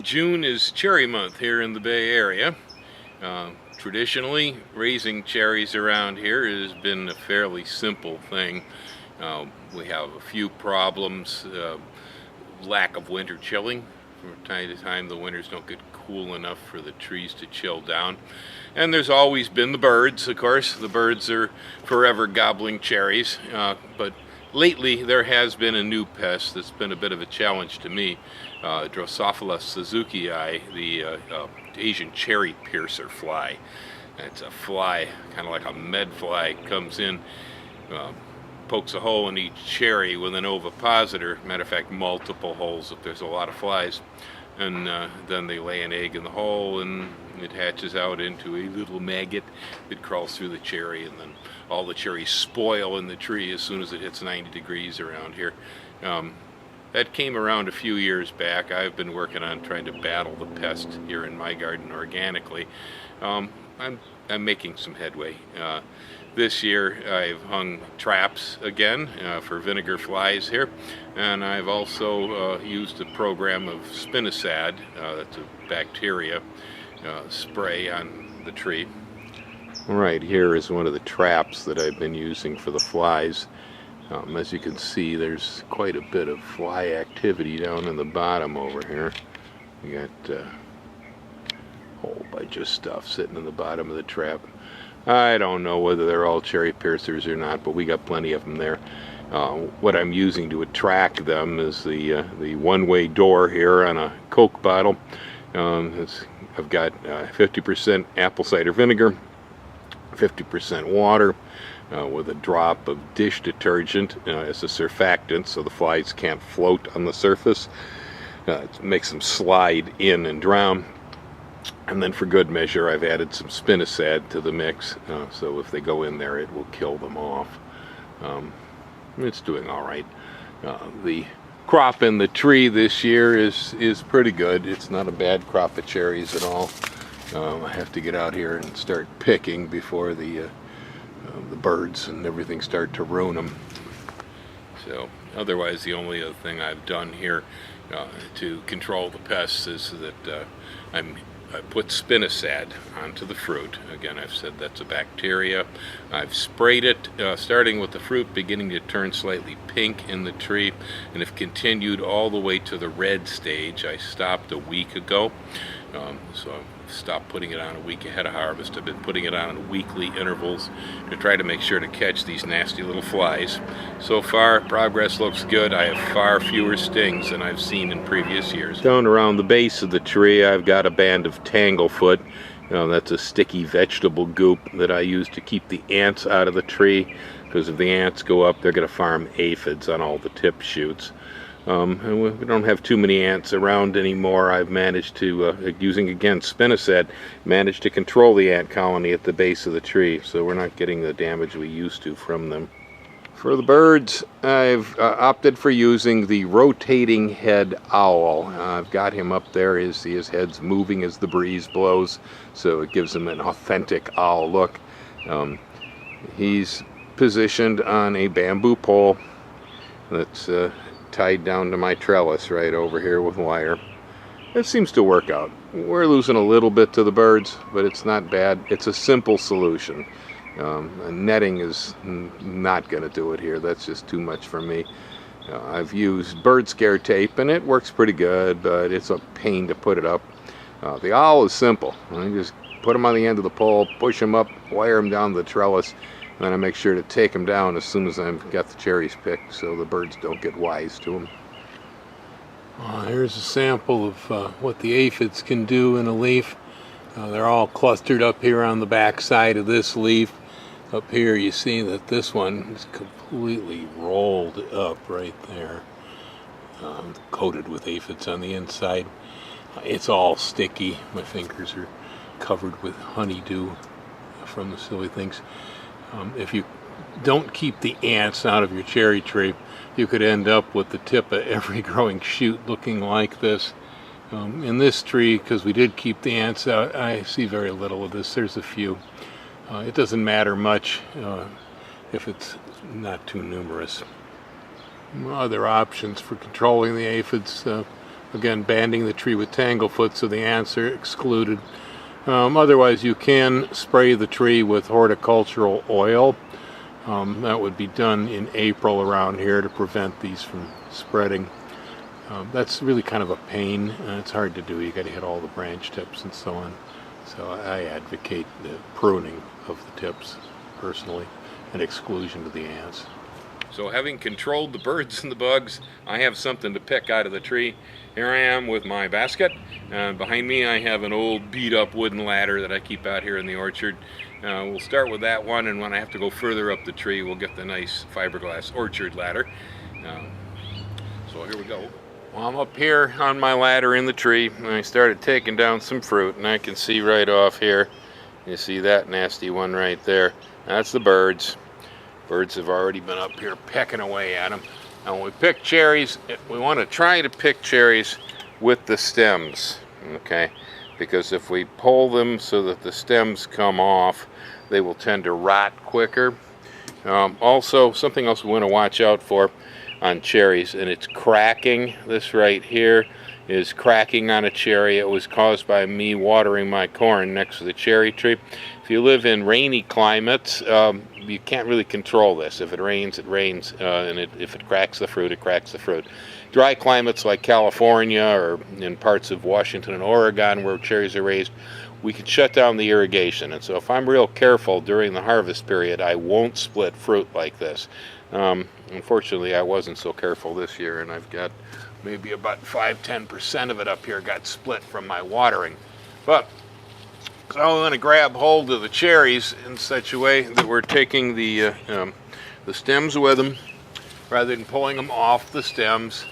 June is cherry month here in the Bay Area. Traditionally, raising cherries around here has been a fairly simple thing. We have a few problems. Lack of winter chilling. From time to time the winters don't get cool enough for the trees to chill down. And there's always been the birds, of course. The birds are forever gobbling cherries. But lately there has been a new pest that's been a bit of a challenge to me. Drosophila suzukii, the Asian cherry piercer fly. It's a fly, kind of like a med fly, comes in, pokes a hole in each cherry with an ovipositor. Matter of fact, multiple holes if there's a lot of flies. And then they lay an egg in the hole, and it hatches out into a little maggot that crawls through the cherry, and then all the cherries spoil in the tree as soon as it hits 90 degrees around here. That came around a few years back. I've been working on trying to battle the pest here in my garden organically. I'm making some headway. This year I've hung traps again for vinegar flies here, and I've also used a program of spinosad, that's a bacteria, spray on the tree. Right here is one of the traps that I've been using for the flies. As you can see, there's quite a bit of fly activity down in the bottom over here. We got a whole bunch of stuff sitting in the bottom of the trap. I don't know whether they're all cherry piercers or not, but we got plenty of them there. What I'm using to attract them is the one-way door here on a Coke bottle. I've got 50% apple cider vinegar, 50% water, with a drop of dish detergent as a surfactant, so the flies can't float on the surface. It makes them slide in and drown. And then for good measure, I've added some spinosad to the mix, so if they go in there, it will kill them off. It's doing all right. The crop in the tree this year is pretty good. It's not a bad crop of cherries at all. I have to get out here and start picking before the birds and everything start to ruin them. So otherwise, the only other thing I've done here to control the pests is that I put spinosad onto the fruit. Again, I've said that's a bacteria. I've sprayed it, starting with the fruit beginning to turn slightly pink in the tree, and have continued all the way to the red stage. I stopped a week ago, so I stopped putting it on a week ahead of harvest. I've been putting it on weekly intervals to try to make sure to catch these nasty little flies. So far, progress looks good. I have far fewer stings than I've seen in previous years. Down around the base of the tree, I've got a band of tanglefoot. That's a sticky vegetable goop that I use to keep the ants out of the tree, because if the ants go up, they're going to farm aphids on all the tip shoots. And we don't have too many ants around anymore. I've managed to, using again spinosad, managed to control the ant colony at the base of the tree, so we're not getting the damage we used to from them. For the birds, I've opted for using the rotating head owl. I've got him up there. His head's moving as the breeze blows, so it gives him an authentic owl look. He's positioned on a bamboo pole that's tied down to my trellis right over here with wire. It seems to work out. We're losing a little bit to the birds, but it's not bad. It's a simple solution. Netting is not going to do it here. That's just too much for me. I've used bird scare tape, and it works pretty good, but it's a pain to put it up. The owl is simple. I just put him on the end of the pole, push him up, wire him down the trellis, and then I make sure to take them down as soon as I've got the cherries picked, so the birds don't get wise to them. Here's a sample of what the aphids can do in a leaf. They're all clustered up here on the back side of this leaf. Up here you see that this one is completely rolled up right there, coated with aphids on the inside. It's all sticky. My fingers are covered with honeydew from the silly things. If you don't keep the ants out of your cherry tree, you could end up with the tip of every growing shoot looking like this. In this tree, because we did keep the ants out, I see very little of this. There's a few. It doesn't matter much if it's not too numerous. Other options for controlling the aphids, again, banding the tree with tanglefoot so the ants are excluded. Otherwise, you can spray the tree with horticultural oil. That would be done in April around here to prevent these from spreading. That's really kind of a pain. It's hard to do. You got to hit all the branch tips and so on. So I advocate the pruning of the tips personally and exclusion of the ants. So having controlled the birds and the bugs, I have something to pick out of the tree. Here I am with my basket. Behind me I have an old beat up wooden ladder that I keep out here in the orchard. We'll start with that one, and when I have to go further up the tree we'll get the nice fiberglass orchard ladder. So here we go. Well, I'm up here on my ladder in the tree, and I started taking down some fruit, and I can see right off here, you see that nasty one right there. That's the birds. Birds have already been up here pecking away at them. Now when we pick cherries, we want to try to pick cherries with the stems, okay? Because if we pull them so that the stems come off, they will tend to rot quicker. Also, something else we want to watch out for on cherries, and it's cracking. This right here is cracking on a cherry. It was caused by me watering my corn next to the cherry tree. If you live in rainy climates, you can't really control this. If it rains, it rains, and if it cracks the fruit, it cracks the fruit. Dry climates like California or in parts of Washington and Oregon where cherries are raised, we can shut down the irrigation. And so if I'm real careful during the harvest period, I won't split fruit like this. Unfortunately, I wasn't so careful this year, and I've got maybe about 5–10% of it up here got split from my watering. But so I'm going to grab hold of the cherries in such a way that we're taking the stems with them rather than pulling them off the stems.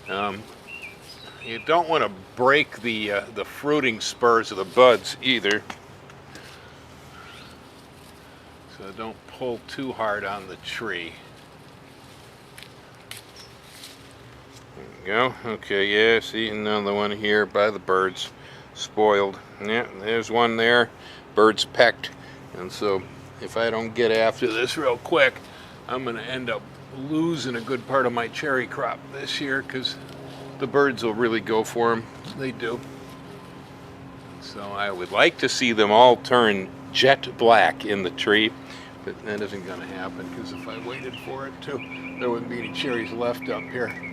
You don't want to break the fruiting spurs of the buds either. So don't pull too hard on the tree. There we go. Okay, yeah, see another one here by the birds. Spoiled. Yeah, there's one there. Birds pecked. And so if I don't get after this real quick, I'm going to end up losing a good part of my cherry crop this year because the birds will really go for them. They do. So I would like to see them all turn jet black in the tree, but that isn't going to happen because if I waited for it to, there wouldn't be any cherries left up here.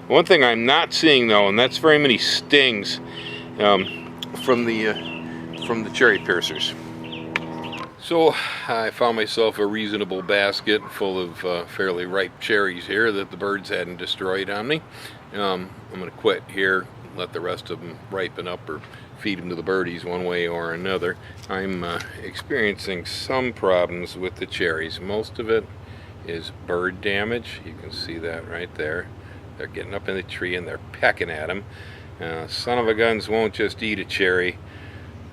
One thing I'm not seeing though, and that's very many stings from the cherry piercers. So I found myself a reasonable basket full of fairly ripe cherries here that the birds hadn't destroyed on me. I'm going to quit here, let the rest of them ripen up or feed them to the birdies one way or another. I'm experiencing some problems with the cherries. Most of it is bird damage. You can see that right there. They're getting up in the tree and they're pecking at them. Son of a guns won't just eat a cherry.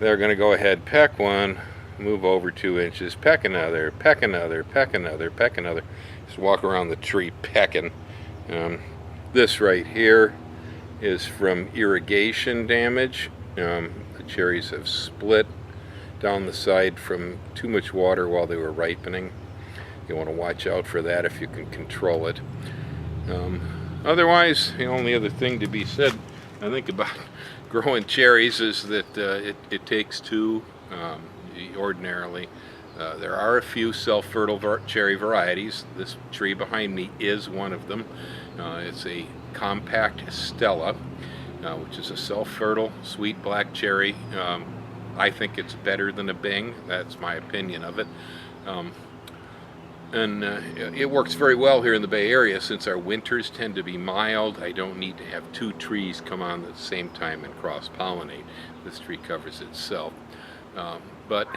They're going to go ahead, peck one, move over 2 inches, peck another, peck another, peck another, peck another. Just walk around the tree pecking. This right here is from irrigation damage. The cherries have split down the side from too much water while they were ripening. You want to watch out for that if you can control it. Otherwise, the only other thing to be said, I think, about growing cherries is that it takes two ordinarily. There are a few self-fertile cherry varieties. This tree behind me is one of them. It's a compact Stella, which is a self-fertile sweet black cherry. I think it's better than a Bing. That's my opinion of it. And it works very well here in the Bay Area since our winters tend to be mild. I don't need to have two trees come on at the same time and cross-pollinate. This tree covers itself. But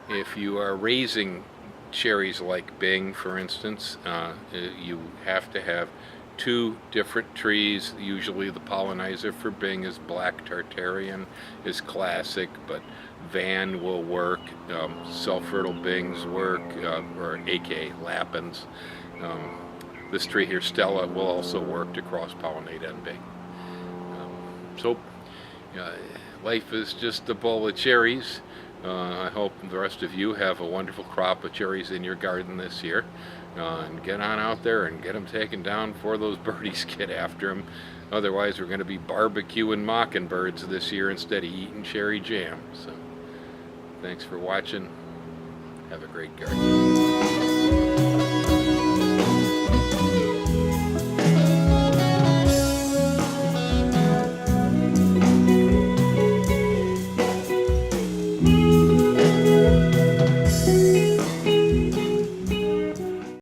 if you are raising cherries like Bing, for instance, you have to have two different trees. Usually the pollinizer for Bing is black Tartarian, is classic, but Van will work, self-fertile Bings work, or aka Lapins. This tree here, Stella, will also work to cross-pollinate on Bing. So life is just a bowl of cherries. I hope the rest of you have a wonderful crop of cherries in your garden this year. And get on out there and get them taken down before those birdies get after them. Otherwise, we're going to be barbecuing mockingbirds this year instead of eating cherry jam. So, thanks for watching. Have a great garden.